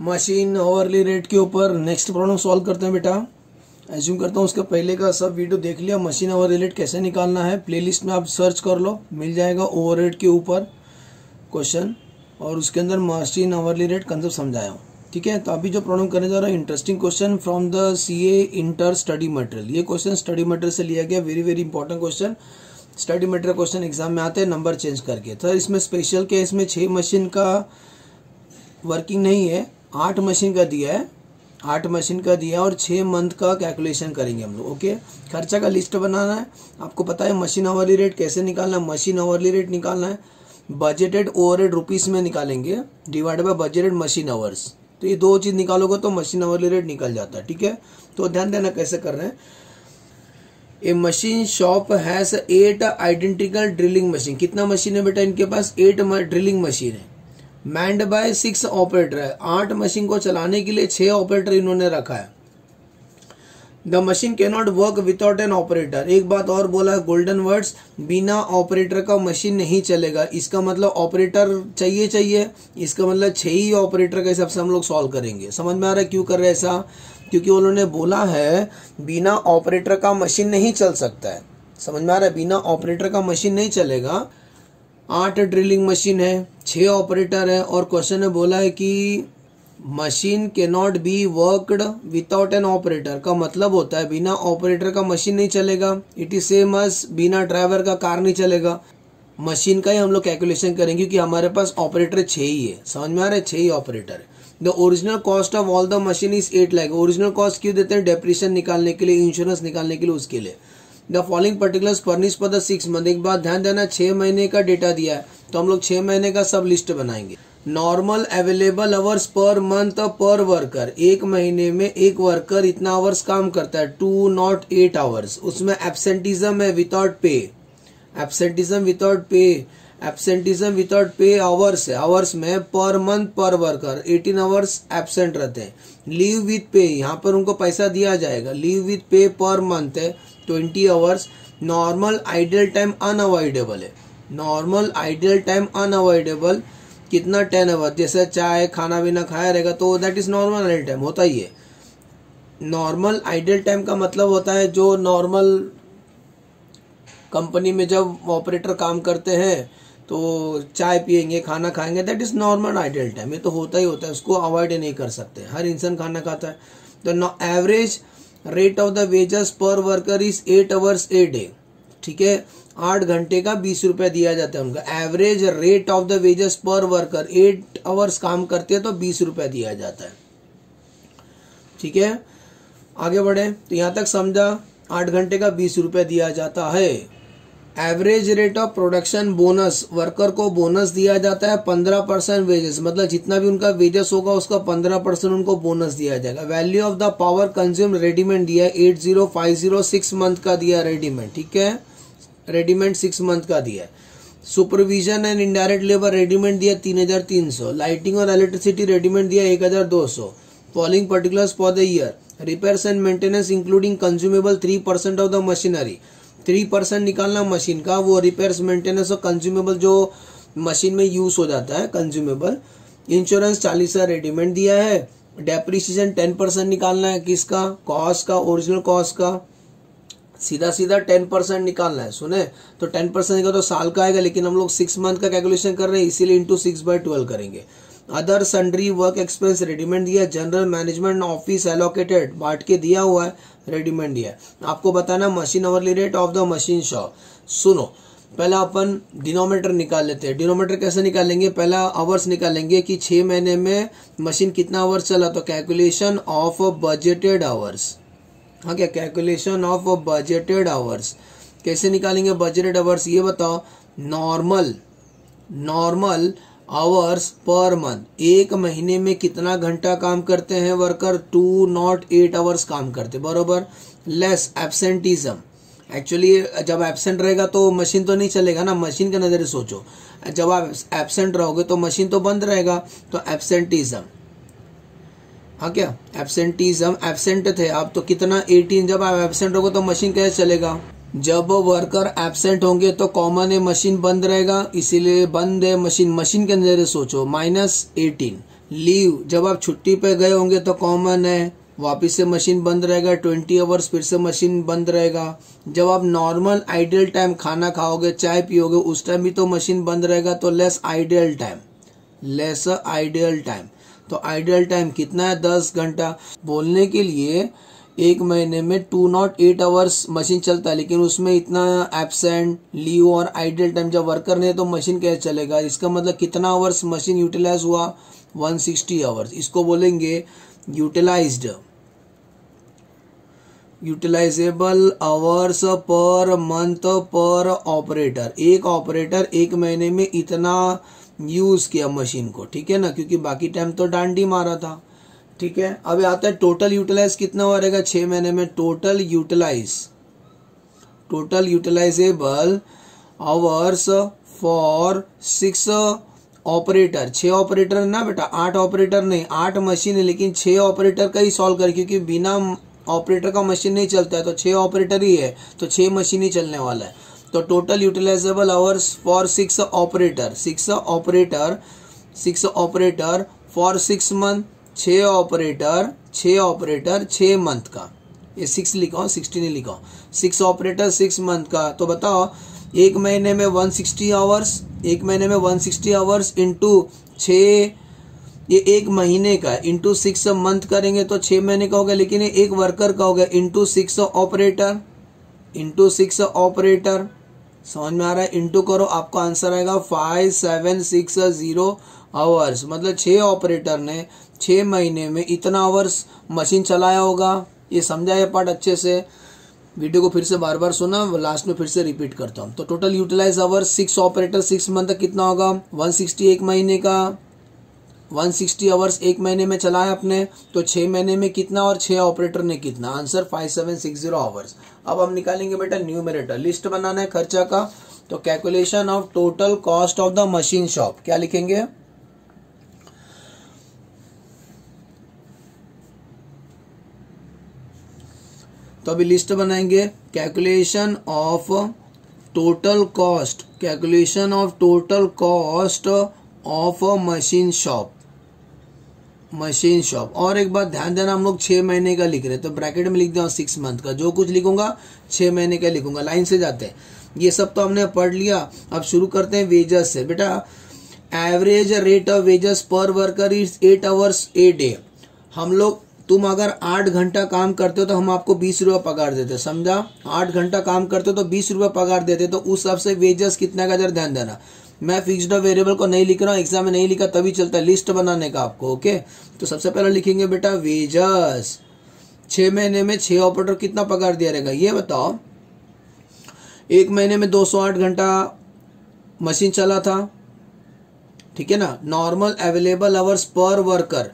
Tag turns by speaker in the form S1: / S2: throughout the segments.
S1: Machine overly rate के ऊपर next problem solve करते हैं बेटा। एज्यूम करता हूँ उसका पहले का सब वीडियो देख लिया। मशीन ओवरली रेट कैसे निकालना है प्लेलिस्ट में आप सर्च कर लो, मिल जाएगा ओवर रेट के ऊपर क्वेश्चन, और उसके अंदर मशीन ओवरली रेट कंसेप्ट समझाया हूँ। ठीक है, तो अभी जो प्रॉब्लम करने जा रहा है interesting question from the CA inter study material. ये क्वेश्चन स्टडी मटेरियल से लिया गया, very very important question. Study material question exam में आते हैं नंबर चेंज करके। तो इसमें स्पेशल के इसमें 6 मशीन का वर्किंग नहीं है, 8 मशीन का दिया है, 8 मशीन का दिया और 6 मंथ का कैलकुलेशन करेंगे हम लोग। ओके, खर्चा का लिस्ट बनाना है। आपको पता है मशीन ओवरली रेट कैसे निकालना है। मशीन ओवरली रेट निकालना है बजटेड ओवरहेड रुपीस में निकालेंगे, divide by budgeted machine hours. तो ये दो चीज निकालोगे तो मशीन ओवरली रेट निकल जाता है। ठीक है, तो ध्यान देना कैसे कर रहे हैं। A machine shop has 8 identical drilling machine. कितना मशीन है बेटा इनके पास? 8 ड्रिलिंग मशीन है। मैंड बाय 6 ऑपरेटर है। 8 मशीन को चलाने के लिए 6 ऑपरेटर इन्होंने रखा है। The machine can not work without an operator. एक बात और बोला, गोल्डन वर्ड्स, बिना ऑपरेटर का मशीन नहीं चलेगा। इसका मतलब ऑपरेटर चाहिए। इसका मतलब 6 ही ऑपरेटर के हिसाब से हम लोग सॉल्व करेंगे। समझ में आ रहा है क्यों कर रहे हैं ऐसा? क्योंकि उन्होंने बोला है बिना ऑपरेटर का मशीन नहीं चल सकता है। समझ में आ रहा है, बिना ऑपरेटर का मशीन नहीं चलेगा। 8 ड्रिलिंग मशीन है, 6 ऑपरेटर है, और क्वेश्चन में बोला है कि मशीन के not be worked without an operator. का मतलब होता है बिना ऑपरेटर का मशीन नहीं चलेगा। इट इज सेम एज बिना ड्राइवर का कार नहीं चलेगा। मशीन का ही हम लोग कैलकुलेशन करेंगे क्योंकि हमारे पास ऑपरेटर 6 ही है। समझ में आ रहा है, 6 ही ऑपरेटर है। The original cost of all the machine is 8 lakh. Original cost क्यों देते हैं? डेप्रिसिएशन निकालने के लिए, इंश्योरेंस निकालने के लिए, उसके लिए। The following particulars furnish for the 6 month. एक बात ध्यान देना, 6 महीने का डेटा दिया है तो हम लोग 6 महीने का सब लिस्ट बनाएंगे। Normal available hours per month पर वर्कर। एक महीने में एक वर्कर इतना आवर्स काम करता है, 2 not 8 आवर्स। उसमें एब्सेंटिज्म है without pay, absenteeism without pay, absenteeism without pay hours है। आवर्स में पर मंथ पर वर्कर 18 आवर्स एब्सेंट रहते हैं। लीव विथ पे, यहाँ पर उनको पैसा दिया जाएगा। लीव विथ पे पर मंथ है 20 hours. Normal ideal time unavoidable है। नॉर्मल आइडियल टाइम अनअवॉइडेबल कितना? 10 आवर। जैसे चाय खाना पीना खाया रहेगा तो that is normal ideal time, होता ही है। नॉर्मल आइडियल टाइम का मतलब होता है जो नॉर्मल कंपनी में जब ऑपरेटर काम करते हैं तो चाय पियेंगे, खाना खाएंगे, that is normal ideal time. ये तो होता ही होता है, उसको अवॉइड नहीं कर सकते। हर इंसान खाना खाता है। तो average rate of the wages per worker is 8 hours a day. ठीक है, 8 घंटे का 20 रुपया दिया जाता है उनका। Average rate of the wages per worker, 8 hours काम करते हैं तो 20 रुपया दिया जाता है। ठीक है, आगे बढ़े तो यहां तक समझा। 8 घंटे का 20 रुपया दिया जाता है। Average rate of production bonus, worker को बोनस दिया जाता है 15% वेजेस। मतलब जितना भी उनका वेजेस होगा उसका 15% उनको बोनस दिया जाएगा। Value of the power consume readymade दिया है 8050, 6 मंथ का दिया रेडीमेड। ठीक है, रेडीमेड 6 मंथ का दिया है। Supervision and indirect labour readymade दिया 3300। लाइटिंग और इलेक्ट्रिसिटी रेडीमेड दिया 1200। Following particulars for the year. Repairs and maintenance including consumable 3% of the machinery. 3% निकालना मशीन का, वो रिपेयर्स मेंटेनेंस और कंज्यूमेबल जो मशीन में यूज हो जाता है कंज्यूमेबल। इंश्योरेंस 40 रेडीमेड दिया है। डेप्रिसिएशन 10% निकालना है, किसका? कॉस्ट का, ओरिजिनल कॉस्ट का। सीधा 10% निकालना है। सुने तो 10% का तो साल का आएगा, लेकिन हम लोग 6 मंथ का कैलकुलेशन कर रहे हैं इसीलिए इंटू 6/12 करेंगे। Other sundry work expense readymade दिया। जनरल मैनेजमेंट ऑफिस एलोकेटेड बांट के दिया हुआ है, रेडीमेड दिया है। आपको बताना machine overly rate of the machine shop. सुनो, पहला अपन डिनोमिनेटर निकाल लेते हैं। डिनोमिनेटर कैसे निकालेंगे? पहला आवर्स निकालेंगे कि 6 महीने में मशीन कितना आवर्स चला, तो कैलकुलेशन ऑफ बजटेड आवर्स। हाँ, क्या कैलकुलेशन ऑफ बजटेड आवर्स कैसे निकालेंगे? बजटेड आवर्स ये बताओ। नॉर्मल आवर्स पर मंथ, एक महीने में कितना घंटा काम करते हैं वर्कर? 2 not 8 आवर्स काम करते, बरोबर। Less absenteeism. एक्चुअली जब एब्सेंट रहेगा तो मशीन तो नहीं चलेगा ना, मशीन के नजरिए सोचो। जब आप एब्सेंट रहोगे तो मशीन तो बंद रहेगा, तो एब्सेंटिज्म। हाँ, क्या एब्सेंटिज्म, एब्सेंट थे आप तो कितना? 18। जब आप एब्सेंट रहोगे तो मशीन कैसे चलेगा? जब वर्कर एब्सेंट होंगे तो कॉमन है मशीन बंद रहेगा, इसीलिए बंद है मशीन। मशीन के नजरिए सोचो, -18। लीव, जब आप छुट्टी पे गए होंगे तो कॉमन है, वापस से मशीन बंद रहेगा, 20 आवर्स फिर से मशीन बंद रहेगा। जब आप नॉर्मल आइडियल टाइम खाना खाओगे, चाय पियोगे, उस टाइम भी तो मशीन बंद रहेगा, तो less ideal time, less ideal time. तो आइडियल टाइम कितना है? 10 घंटा। बोलने के लिए एक महीने में 208 आवर्स मशीन चलता है, लेकिन उसमें इतना एब्सेंट, लीव और आइडियल टाइम जब वर्कर नहीं है तो मशीन कैसे चलेगा? इसका मतलब कितना आवर्स मशीन यूटिलाइज हुआ? 160 आवर्स। इसको बोलेंगे यूटिलाइज्ड, यूटिलाइजेबल आवर्स पर मंथ पर ऑपरेटर। एक ऑपरेटर एक महीने में इतना यूज किया मशीन को, ठीक है ना, क्योंकि बाकी टाइम तो डांडी मारा था, ठीक है। अब आता है टोटल यूटिलाइज कितना हो रहेगा 6 महीने में? Total utilisable hours for 6 operator. 6 operator ना बेटा, 8 ऑपरेटर नहीं, 8 मशीन है लेकिन 6 ऑपरेटर का ही सॉल्व कर, क्योंकि बिना ऑपरेटर का मशीन नहीं चलता है, तो 6 ऑपरेटर ही है, तो 6 मशीन ही चलने वाला है। तो total utilisable hours for 6 operator, 6 operator for 6 month, 6 operator 6 month का, ये 6 लिखा हूं, 60 नहीं लिखा हूं, 6 ऑपरेटर 6 मंथ का। तो बताओ एक महीने में 160 आवर्स, एक महीने में 160 आवर्स इंटू 6, ये एक महीने का इंटू 6 मंथ करेंगे तो 6 महीने का हो गया, लेकिन ये एक वर्कर का हो गया इंटू 6 ऑपरेटर, इंटू 6 ऑपरेटर। समझ में आ रहा है? इंटू करो, आपका आंसर आएगा 5760 आवर्स। मतलब 6 ऑपरेटर ने 6 महीने में इतना आवर्स मशीन चलाया होगा। ये समझा ये पार्ट अच्छे से? वीडियो को फिर से बार बार सुना, लास्ट में फिर से रिपीट करता हूँ। तो total utilize hours 6 operator 6 month तक कितना होगा? 160 एक महीने का, 160 आवर्स एक महीने में चलाया अपने, तो 6 महीने में कितना और 6 ऑपरेटर ने कितना? Answer 5760 hours. अब हम निकालेंगे बेटा न्यूमरेटर, लिस्ट बनाना है खर्चा का। तो calculation of total cost of the machine shop, क्या लिखेंगे? तो अभी लिस्ट बनाएंगे, calculation of total cost, calculation of total cost of machine shop, machine shop. और एक बात ध्यान देना, हम लोग 6 महीने का लिख रहे हैं, तो ब्रैकेट में लिख दिया 6 मंथ का, जो कुछ लिखूंगा 6 महीने का लिखूंगा। लाइन से जाते हैं, ये सब तो हमने पढ़ लिया। अब शुरू करते हैं वेजेस से। बेटा average rate of wages per worker is 8 hours a day. हम लोग, तुम अगर 8 घंटा काम करते हो तो हम आपको 20 रुपये पगार देते, समझा? 8 घंटा काम करते हो तो 20 रुपये पगार देते, तो उस हिसाब से वेजेस कितना का, जरा ध्यान देना। मैं फिक्स्ड वेरिएबल को नहीं लिख रहा हूँ, एग्जाम में नहीं लिखा तभी चलता है, लिस्ट बनाने का आपको, ओके। तो सबसे पहले लिखेंगे बेटा वेजेस, 6 महीने में 6 ऑपरेटर कितना पगार दिया रहेगा ये बताओ। एक महीने में 208 घंटा मशीन चला था, ठीक है ना। Normal available hours per worker,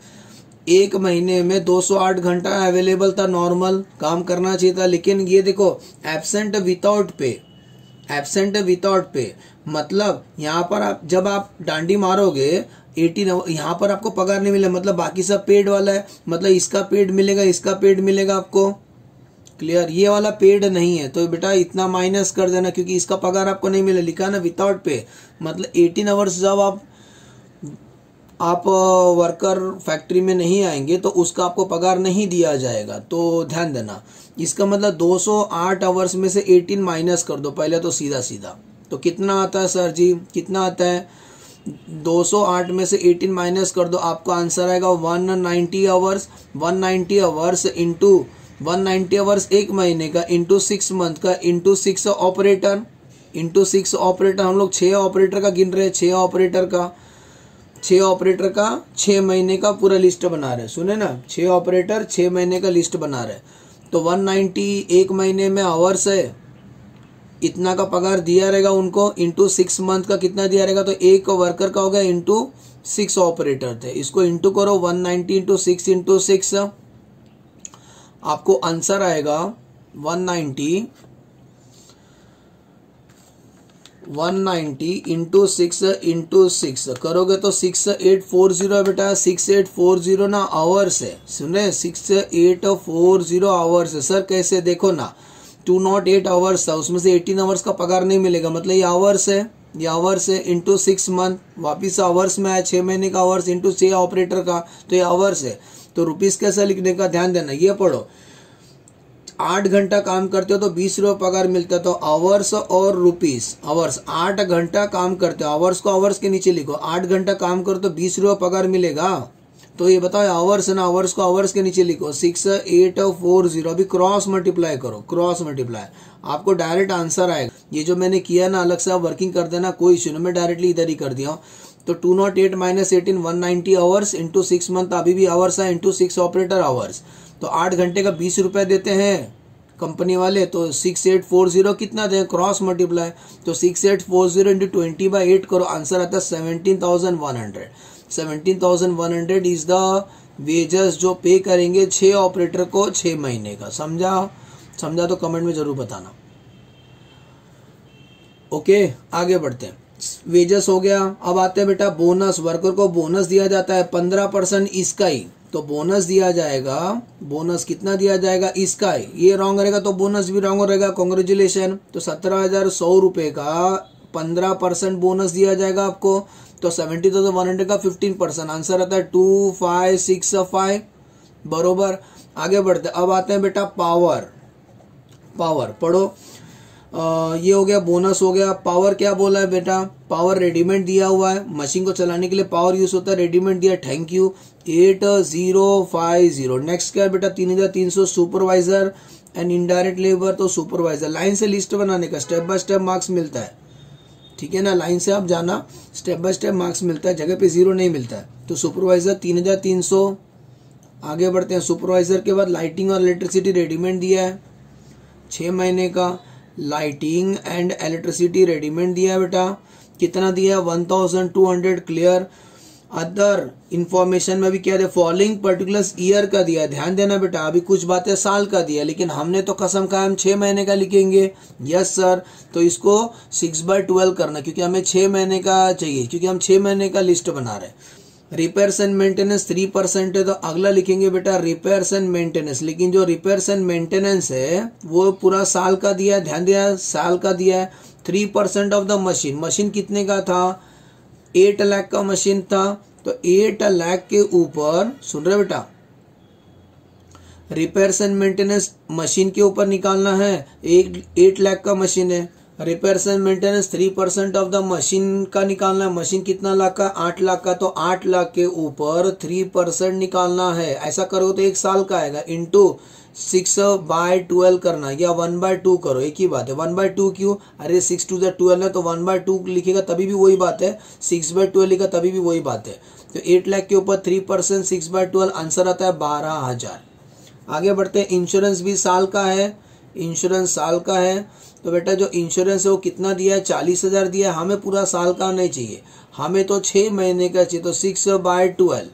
S1: एक महीने में 208 घंटा अवेलेबल था, नॉर्मल काम करना चाहिए था, लेकिन ये देखो absent without pay, absent without pay मतलब यहाँ पर आप जब आप डांडी मारोगे 18, यहाँ पर आपको पगार नहीं मिलेगा, मतलब बाकी सब पेड वाला है, मतलब इसका पेड मिलेगा, इसका पेड मिलेगा आपको, क्लियर? ये वाला पेड नहीं है, तो बेटा इतना माइनस कर देना, क्योंकि इसका पगार आपको नहीं मिले, लिखा ना विदाउट पे, मतलब 18 आवर्स जब आप वर्कर फैक्ट्री में नहीं आएंगे तो उसका आपको पगार नहीं दिया जाएगा, तो ध्यान देना। इसका मतलब 208 आवर्स में से 18 माइनस कर दो पहले, तो सीधा सीधा तो कितना आता है सर जी, कितना आता है? 208 में से 18 माइनस कर दो, आपका आंसर आएगा 190 आवर्स। 190 आवर्स इंटू 190 आवर्स एक महीने का इंटू 6 मंथ का इंटू 6 ऑपरेटर, इंटू 6 ऑपरेटर। हम लोग 6 ऑपरेटर का गिन रहे हैं, 6 ऑपरेटर का 6 महीने का पूरा लिस्ट बना रहे, सुने ना, 6 ऑपरेटर 6 महीने का लिस्ट बना रहे। तो 190 एक महीने में आवर्स है, इतना का पगार दिया रहेगा उनको, इंटू 6 मंथ का कितना दिया रहेगा, तो एक वर्कर का हो गया इंटू 6 ऑपरेटर थे, इसको इंटू करो 190 इंटू 6 इंटू 6, आपको आंसर आएगा 190 इंटू 6 करोगे तो 6840 है बेटा, 6840 ना आवर्स है, सुने 6840 आवर्स है। सर कैसे? देखो ना 208 आवर्स था, उसमें से 18 आवर्स का पगार नहीं मिलेगा, मतलब ये आवर्स है, ये आवर्स है, इंटू 6 मंथ, वापिस आवर्स में आया, 6 महीने का आवर्स इंटू 6 ऑपरेटर का, तो ये आवर्स है। तो रुपीस कैसा लिखने का, ध्यान देना, ये पढ़ो, 8 घंटा काम करते हो तो 20 रुपये पगार मिलता है। तो आवर्स और रुपीस, आवर्स 8 घंटा काम करते हो, आवर्स को आवर्स के नीचे लिखो, 8 घंटा काम करो तो 20 रुपये पगार मिलेगा। तो ये बताओ आवर्स है ना, आवर्स को आवर्स के नीचे लिखो, 6840, अभी क्रॉस मल्टीप्लाई करो, क्रॉस मल्टीप्लाई, आपको डायरेक्ट आंसर आएगा। ये जो मैंने किया ना, अलग से आप वर्किंग कर देना, कोई इश्यू नहीं, मैं डायरेक्टली इधर ही कर दिया हूँ। तो 208 माइनस 18 190 आवर्स इंटू 6 मंथ, अभी भी आवर्स है, इंटू 6 ऑपरेटर आवर्स। तो 8 घंटे का 20 रुपए देते हैं कंपनी वाले, तो 6840 कितना दें, क्रॉस मल्टीप्लाई, तो 6840 इंटू 20/8 करो, आंसर आता है 17,100। 17,100 इज द वेजेस जो पे करेंगे 6 ऑपरेटर को 6 महीने का। समझा तो कमेंट में जरूर बताना। ओके, आगे बढ़ते हैं। वेजेस हो गया, अब आते हैं बेटा बोनस। वर्कर को बोनस दिया जाता है 15% इसका ही, तो बोनस दिया जाएगा, बोनस कितना दिया जाएगा, इसका ही। ये रॉन्ग रहेगा तो बोनस भी रॉन्ग रहेगा, कांग्रेचुलेशन। तो 17,100 रुपए का 15% बोनस दिया जाएगा आपको, तो 70,100 का 15%, आंसर आता है 2565, बरोबर। आगे बढ़ते, अब आते हैं बेटा पावर। पावर पढ़ो, ये हो गया, बोनस हो गया। पावर क्या बोला है बेटा, पावर रेडीमेड दिया हुआ है, मशीन को चलाने के लिए पावर यूज होता है, रेडीमेड दिया, थैंक यू, 8050। नेक्स्ट क्या है बेटा, 3,300 सुपरवाइजर एंड इनडायरेक्ट लेबर, तो सुपरवाइजर लाइन से लिस्ट बनाने का, स्टेप बाय स्टेप मार्क्स मिलता है, ठीक है ना, लाइन से आप जाना, स्टेप बाय स्टेप मार्क्स मिलता है, जगह पे 0 नहीं मिलता है। तो सुपरवाइजर 3,300। आगे बढ़ते हैं, सुपरवाइजर के बाद लाइटिंग और इलेक्ट्रिसिटी रेडीमेड दिया है 6 महीने का, लाइटिंग एंड इलेक्ट्रिसिटी रेडीमेड दिया है बेटा, कितना दिया है, 1,200 क्लियर। अदर इंफॉर्मेशन में भी क्या है, फॉलोइंग पर्टिकुलर्स ईयर का दिया है, ध्यान देना बेटा, अभी कुछ बातें साल का दिया, लेकिन हमने तो कसम खाया हम 6 महीने का लिखेंगे, यस सर। तो इसको 6/12 करना, क्योंकि हमें 6 महीने का चाहिए, क्योंकि हम 6 महीने का लिस्ट बना रहे हैं। रिपेयर्स एंड मेंटेनेंस 3% है, तो अगला लिखेंगे बेटा रिपेयर्स एंड मेंटेनेंस, लेकिन जो रिपेयर्स एंड मेंटेनेंस है वो पूरा साल का दिया है, ध्यान दिया, साल का दिया है। 3% ऑफ द मशीन, मशीन कितने का था, 8 लाख का मशीन था, तो 8 लाख के ऊपर, सुन रहे बेटा, रिपेयर्स एंड मेंटेनेंस मशीन के ऊपर निकालना है, 8 लाख का मशीन है, repairs and maintenance 3% of the machine का निकालना है, मशीन कितना लाख का, 8 लाख का, तो 8 लाख के ऊपर 3% निकालना है। ऐसा करो तो 1 साल का आएगा, इंटू 6/12 करना, या 1/2 करो, एक ही बात है। 1/2 क्यों, अरे 6 to the 12 है, तो 1/2 लिखेगा तभी भी वही बात है, 6/12 लिखा तभी भी वही बात है। तो 8 लाख के ऊपर 3%, 6/12, आंसर आता है 12,000। आगे बढ़ते हैं, इंश्योरेंस भी साल का है, इंश्योरेंस साल का है, तो बेटा जो इंश्योरेंस है वो कितना दिया है, 40,000 दिया है, हमें पूरा साल का नहीं चाहिए, हमें तो 6 महीने का चाहिए, तो 6/12,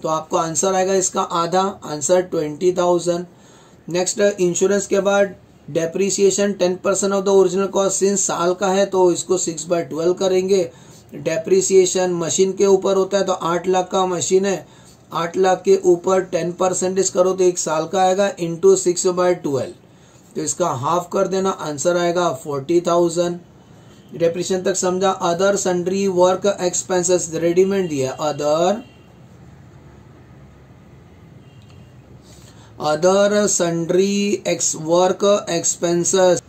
S1: तो आपको आंसर आएगा इसका आधा, आंसर 20,000। नेक्स्ट, इंश्योरेंस के बाद depreciation 10% of the original cost, since साल का है तो इसको 6/12 करेंगे। डेप्रिसिएशन मशीन के ऊपर होता है, तो 8 लाख का मशीन है, 8 लाख के ऊपर 10% करो तो 1 साल का आएगा, इंटू 6/12, तो इसका हाफ कर देना, आंसर आएगा 40,000। डेप्रिसिएशन तक समझा। Other sundry work expenses readymade दिया, other sundry work expenses.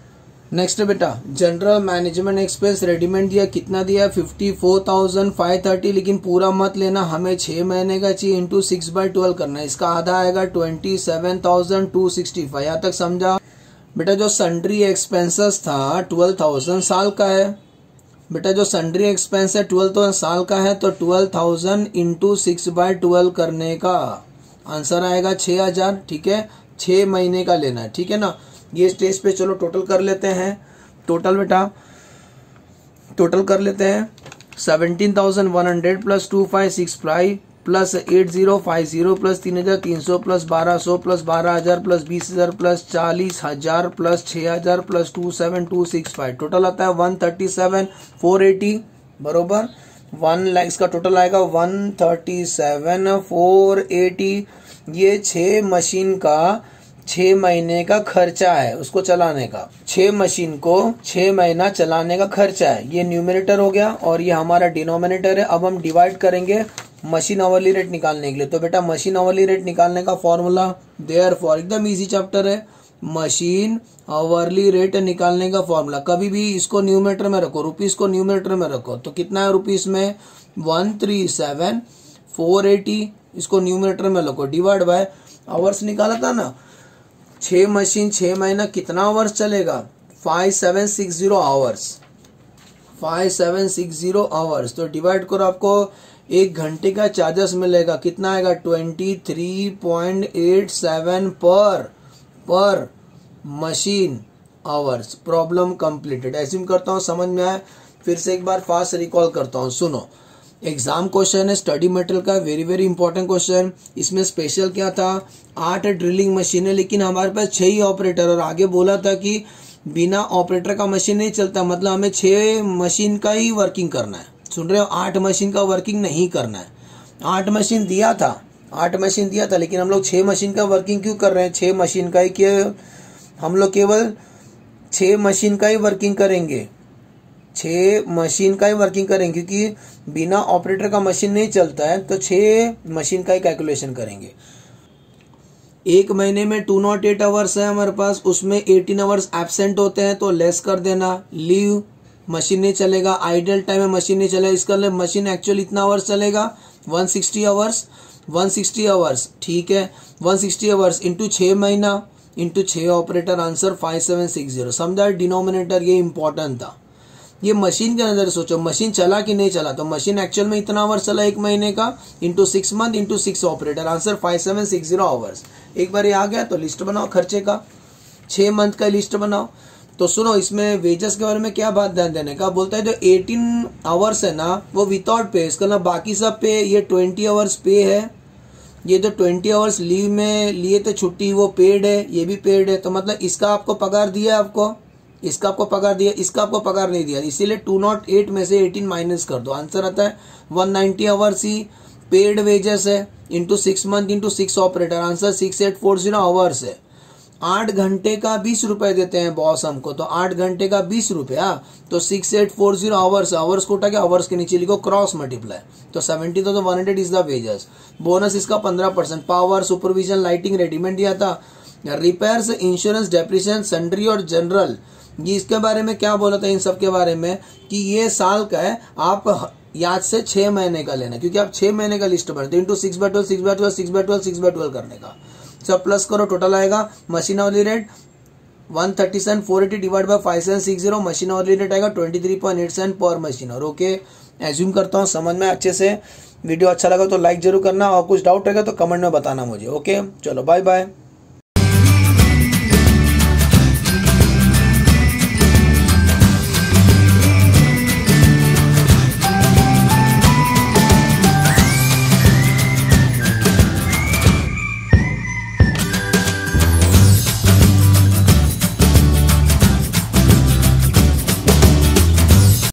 S1: Next बेटा जनरल मैनेजमेंट एक्सपेंस रेडीमेड दिया, कितना दिया, 54,530, लेकिन पूरा मत लेना, हमें 6 महीने का चाहिए, इंटू 6/12 करना है, इसका आधा आएगा 27,265। यहाँ तक समझा बेटा। जो सन्ड्री एक्सपेंसेस था 12,000 साल का है बेटा, जो सन्ड्री एक्सपेंस है 12,000 साल का है, तो 12,000 इंटू 6/12 करने का आंसर आएगा 6,000, ठीक है, 6 महीने का लेना है, ठीक है ना। ये स्टेज पे चलो टोटल कर लेते हैं, टोटल बेटा टोटल कर लेते हैं, 17,100 plus 2,565 plus 8,050 plus 3,300 plus 1,200 plus 12,000 plus 20,000 plus 40,000 plus 6,000 plus 27,265, total आता है 137,480, बरोबर। 1 लाख इसका टोटल आएगा 137,480। ये 6 मशीन का 6 महीने का खर्चा है उसको चलाने का, 6 मशीन को 6 महीना चलाने का खर्चा है। ये न्यूमरेटर हो गया और ये हमारा डिनोमिनेटर है। अब हम डिवाइड करेंगे मशीन आवरली रेट निकालने के लिए। तो बेटा मशीन आवरली रेट निकालने का फॉर्मूला देयरफॉर एकदम इजी चैप्टर है। मशीन आवरली रेट निकालने का फॉर्मूला, कभी भी इसको न्यूमरेटर में रखो, रुपीस को न्यूमरेटर में रखो। तो कितना है रुपीस में 137,480, इसको न्यूमरेटर में रखो, डिवाइड बाय आवर्स निकाला था ना। 6 मशीन 6 महीना कितना आवर्स चलेगा 5760 आवर्स, 5760 आवर्स। तो डिवाइड करो, आपको 1 घंटे का चार्जेस मिलेगा, कितना आएगा 23.87 पर machine hours. Problem completed. Assume करता हूँ समझ में आया। फिर से एक बार फास्ट रिकॉल करता हूँ, सुनो। एग्जाम क्वेश्चन है स्टडी मटेरियल का, वेरी वेरी इंपॉर्टेंट क्वेश्चन। इसमें स्पेशल क्या था, 8 ड्रिलिंग मशीन है लेकिन हमारे पास 6 ही ऑपरेटर, और आगे बोला था कि बिना ऑपरेटर का मशीन नहीं चलता, मतलब हमें 6 मशीन का ही वर्किंग करना है। सुन रहे हो, 8 मशीन का वर्किंग नहीं करना है। 8 मशीन दिया था, 8 मशीन दिया था, लेकिन हम लोग 6 मशीन का वर्किंग क्यों कर रहे हैं। 6 मशीन का ही हम लोग केवल 6 मशीन का ही वर्किंग करेंगे, 6 मशीन का ही वर्किंग करेंगे, क्योंकि बिना ऑपरेटर का मशीन नहीं चलता है। तो 6 मशीन का ही कैलकुलेशन करेंगे। 1 महीने में 208 आवर्स है हमारे पास, उसमें 18 आवर्स एब्सेंट होते हैं, तो लेस कर देना। लीव, मशीन नहीं चलेगा, आइडल टाइम में मशीन नहीं चलेगा, इसका मतलब मशीन एक्चुअली इतना आवर्स चलेगा 160 आवर्स, 160 आवर्स, ठीक है। 160 आवर्स इंटू 6 महीना इंटू 6 ऑपरेटर, आंसर 5760। समझा, डिनोमिनेटर ये इंपॉर्टेंट था। ये मशीन के अंदर सोचो, मशीन चला कि नहीं चला, तो मशीन एक्चुअल में इतना आवर्स चला 1 महीने का, into 6 month into 6 operator, answer 5760 hours. एक बार ये आ गया तो लिस्ट बनाओ खर्चे का, 6 मंथ का लिस्ट बनाओ। तो सुनो, इसमें वेजेस के बारे में क्या बात ध्यान देने का, बोलता है जो 18 आवर्स है ना वो विदाउट पे, इसका ना बाकी सब पे, ये 20 आवर्स पे है, ये जो 20 आवर्स लीव में लिए थे छुट्टी वो पेड है, ये भी पेड है। तो मतलब इसका आपको पगार दिया है, आपको इसका आपको पगार दिया, इसका आपको पगार नहीं दिया, इसीलिए 208 में से 18 माइनस कर दो, आंसर आता है 190 आवर्स ही पेड वेजेस है, into 6 month into 6 operator, answer 6840 hours है। 8 घंटे का 20 रुपए देते हैं बॉस हमको, तो 8 घंटे का 20 रुपया, तो 6840 आवर्स, आवर्स को उठा के आवर्स के नीचे लिखो क्रॉस मल्टीप्लाई, तो 70,100 इज द वेजेस। बोनस इसका 15%, पावर, सुपरविजन, लाइटिंग, रेडीमेड दिया था, रिपेयर्स, इंश्योरेंस, डेप्रिसिएशन, सन्ड्री और जनरल। ये इसके बारे में क्या बोला था, इन सब के बारे में कि ये साल का है, आप याद से 6 महीने का लेना, क्योंकि आप 6 महीने का लिस्ट बनाते इंटू 6/12 6/12 6/12 6/12 करने का। सब प्लस करो, टोटल आएगा machine hourly rate 137,480 divide by 5760, machine hourly rate आएगा 23.87 पर मशीन। और ओके, एज्यूम करता हूँ समझ में अच्छे से। वीडियो अच्छा लगा तो लाइक जरूर करना, और कुछ डाउट रहेगा तो कमेंट में बताना मुझे। ओके, चलो बाय बाय।